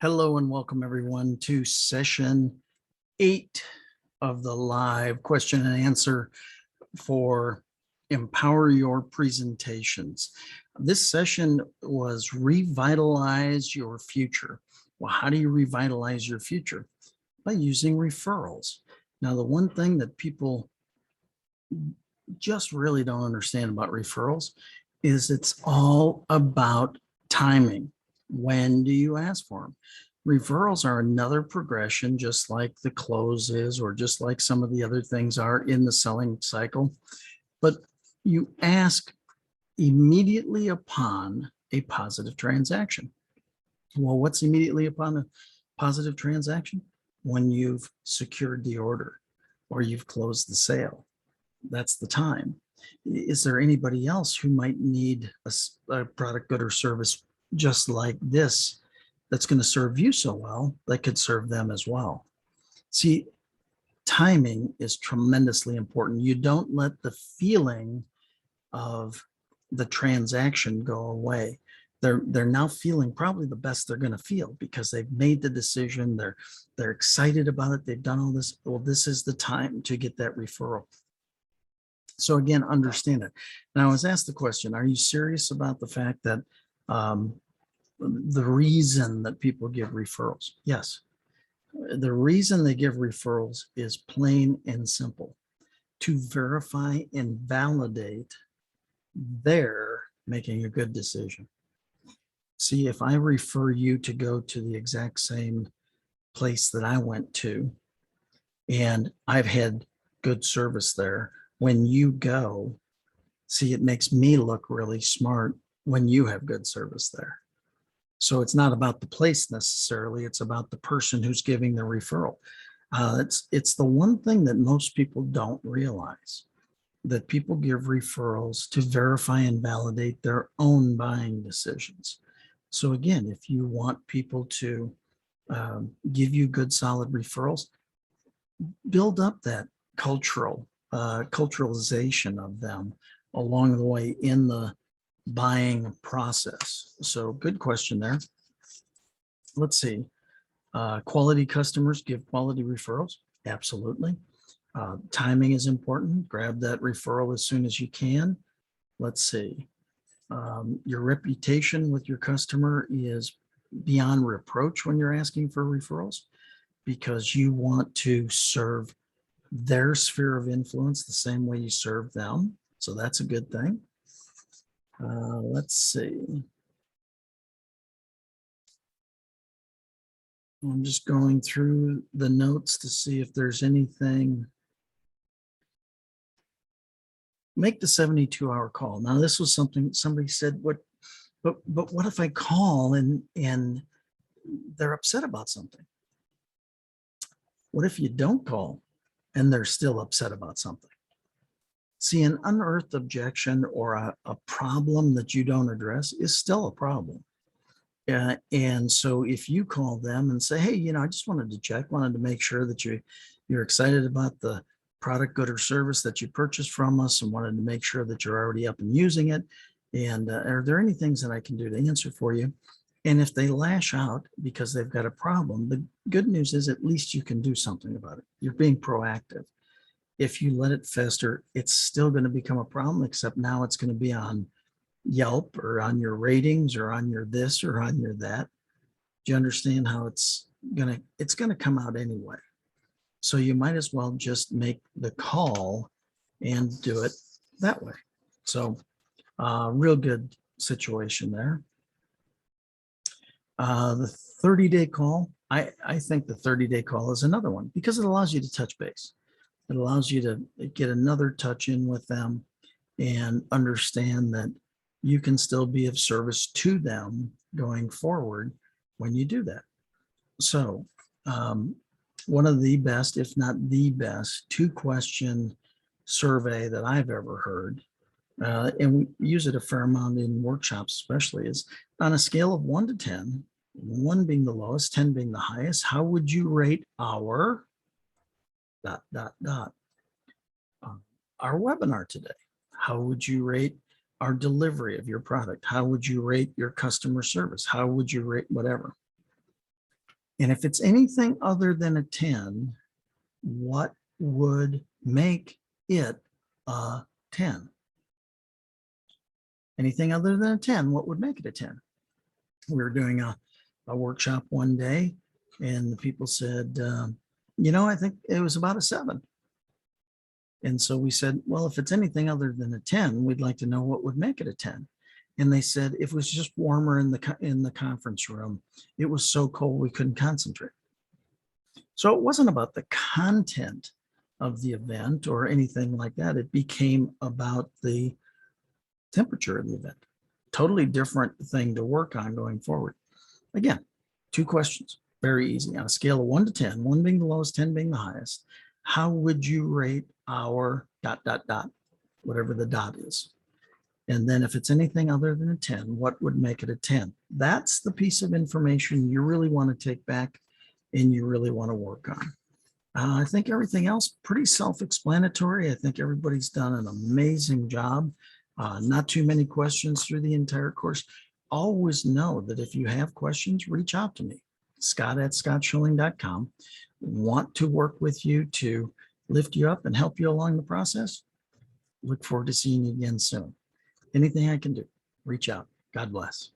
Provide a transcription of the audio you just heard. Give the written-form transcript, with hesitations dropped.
Hello and welcome everyone to session 8 of the live question and answer for Empower Your Presentations. This session was Revitalize Your Future. Well, how do you revitalize your future? By using referrals. Now, the one thing that people just really don't understand about referrals is it's all about timing. When do you ask for them? Referrals are another progression, just like the close is, or just like some of the other things are in the selling cycle. But you ask immediately upon a positive transaction. Well, what's immediately upon a positive transaction? When you've secured the order or you've closed the sale. That's the time. Is there anybody else who might need a product, good, or service just like this that's going to serve you so well that could serve them as well? See, timing is tremendously important. You don't let the feeling of the transaction go away. They're now feeling probably the best they're going to feel because they've made the decision. They're excited about it. They've done all this. Well, this is the time to get that referral. So again, understand it. Now, I was asked the question, are you serious about the fact that the reason that people give referrals? Yes. The reason they give referrals is plain and simple: to verify and validate they're making a good decision. See, if I refer you to go to the exact same place that I went to, and I've had good service there, when you go, see, it makes me look really smart when you have good service there. So it's not about the place necessarily, it's about the person who's giving the referral. It's the one thing that most people don't realize, that people give referrals to verify and validate their own buying decisions. So again, if you want people to give you good, solid referrals, build up that culturalization of them along the way in the buying process. So good question there. Let's see. Quality customers give quality referrals. Absolutely. Timing is important. Grab that referral as soon as you can. Let's see. Your reputation with your customer is beyond reproach when you're asking for referrals, because you want to serve their sphere of influence the same way you serve them. So that's a good thing. Let's see. I'm just going through the notes to see if there's anything. Make the 72-hour call. Now, this was something somebody said, but what if I call and they're upset about something? What if you don't call and they're still upset about something? See, an unearthed objection or a problem that you don't address is still a problem. And so if you call them and say, hey, I just wanted to check, wanted to make sure that you're excited about the product, good, or service that you purchased from us, and wanted to make sure that you're already up and using it. And are there any things that I can do to answer for you? And if they lash out because they've got a problem, the good news is at least you can do something about it. You're being proactive. If you let it fester, it's still going to become a problem, except now it's going to be on Yelp or on your ratings or on your this or on your that. Do you understand how it's going to come out anyway? So you might as well just make the call and do it that way. So real good situation there. The 30-day call, I think the 30-day call is another one because it allows you to touch base. It allows you to get another touch in with them and understand that you can still be of service to them going forward when you do that. So one of the best, if not the best, 2-question survey that I've ever heard, and we use it a fair amount in workshops especially, is on a scale of 1 to 10, 1 being the lowest, 10 being the highest, how would you rate our ... our webinar today? How would you rate our delivery of your product? How would you rate your customer service? How would you rate whatever? And if it's anything other than a 10, what would make it a 10? Anything other than a 10, what would make it a 10? We were doing a workshop one day, and the people said, I think it was about a 7. And so we said, well, if it's anything other than a 10, we'd like to know what would make it a 10. And they said if it was just warmer in the conference room, it was so cold we couldn't concentrate. So it wasn't about the content of the event or anything like that. It became about the temperature of the event. Totally different thing to work on going forward. Again, 2 questions, very easy. On a scale of 1 to 10, 1 being the lowest, 10 being the highest, how would you rate our ... whatever the dot is? And then if it's anything other than a 10, what would make it a 10? That's the piece of information you really want to take back and you really want to work on. I think everything else pretty self-explanatory. I think everybody's done an amazing job. Not too many questions through the entire course. Always know that if you have questions, reach out to me, Scott@scottschilling.com. Want to work with you to lift you up and help you along the process. Look forward to seeing you again soon. Anything I can do, reach out. God bless.